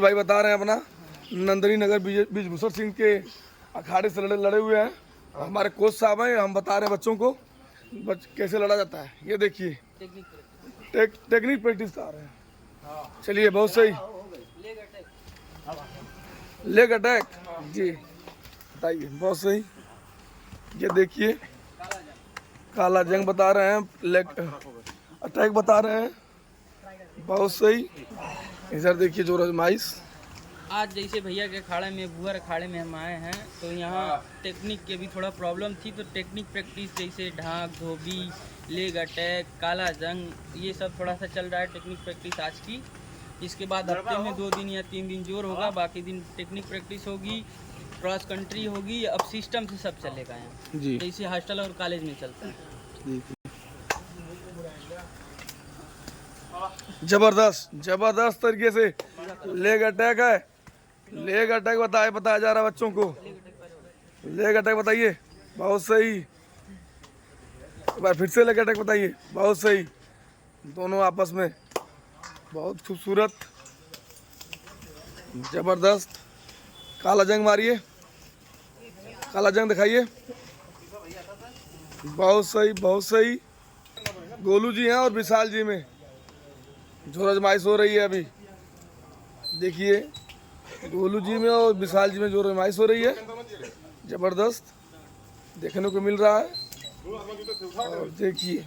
भाई बता रहे हैं अपना नंदनी नगर ब्रिजभूषण सिंह के अखाड़े से लड़े हुए हैं। हमारे कोच साहब हैं, हम बता रहे हैं बच्चों को कैसे लड़ा जाता है। ये देखिए टेक्निक प्रैक्टिस कर रहे हैं। चलिए बहुत सही। लेग अटैक जी बताइए, बहुत सही। ये देखिए काला जंग बता रहे हैं, लेग अटैक बता रहे हैं, बहुत सही। इधर देखिए जोर आजमाइश। आज जैसे भैया के अखाड़े में भुअर अखाड़े में हम आए हैं तो यहाँ टेक्निक के भी थोड़ा प्रॉब्लम थी, तो टेक्निक प्रैक्टिस जैसे ढाक, धोबी, लेग अटैक, काला जंग, ये सब थोड़ा सा चल रहा है टेक्निक प्रैक्टिस आज की। इसके बाद हफ्ते में 2 दिन या 3 दिन जोर होगा, बाकी दिन टेक्निक प्रैक्टिस होगी, क्रॉस कंट्री होगी। अब सिस्टम से सब चलेगा यहाँ जी, जैसे हॉस्टल और कॉलेज में चलता है। जबरदस्त तरीके से लेग अटैक है। लेग अटैक बताया जा रहा है बच्चों को। लेग अटैक बताइए, बहुत सही। एक बार फिर से लेग अटैक बताइए, बहुत सही। दोनों आपस में बहुत खूबसूरत, जबरदस्त। काला जंग मारिए, काला जंग दिखाइए, बहुत सही बहुत सही। गोलू जी हैं और विशाल जी में जोर आजमाइश हो रही है। अभी देखिए गोलू जी में और विशाल जी में जोर आजमाइश हो रही है, जबरदस्त देखने को मिल रहा है। और देखिए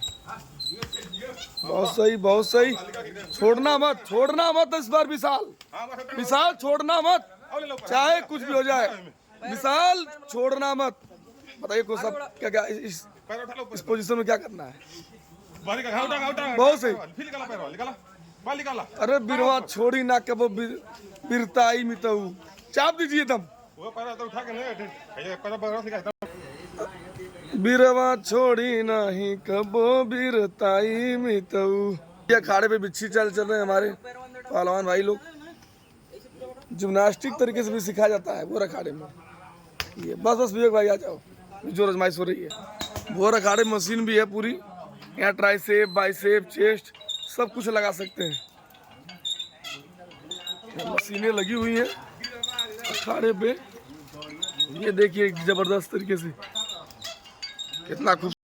बहुत सही बहुत सही। छोड़ना मत इस बार विशाल छोड़ना मत, चाहे कुछ भी हो जाए। विशाल छोड़ना मत। बताइए को सब क्या इस पोजीशन में क्या करना है। बहुत सही। अरे बिरवा छोड़ी ना कबो बिरताई मितऊ, चाप दीजिए दम। बिरवा छोड़ी नहीं कबो बिरताई मितऊ। ये अखाड़े पे बिच्छी चल रहे हैं हमारे पहलवान भाई लोग। जिम्नास्टिक तरीके से भी सिखाया जाता है बोर अखाड़े में। ये बस विवेक भाई आ जाओ, जोर आजमाइश हो रही है। बोर अखाड़े में मशीन भी है पूरी, यहाँ ट्राइसेप, बाइसेप, चेस्ट सब कुछ लगा सकते हैं। मशीनें लगी हुई हैं अखाड़े पे। ये देखिए जबरदस्त तरीके से कितना खूब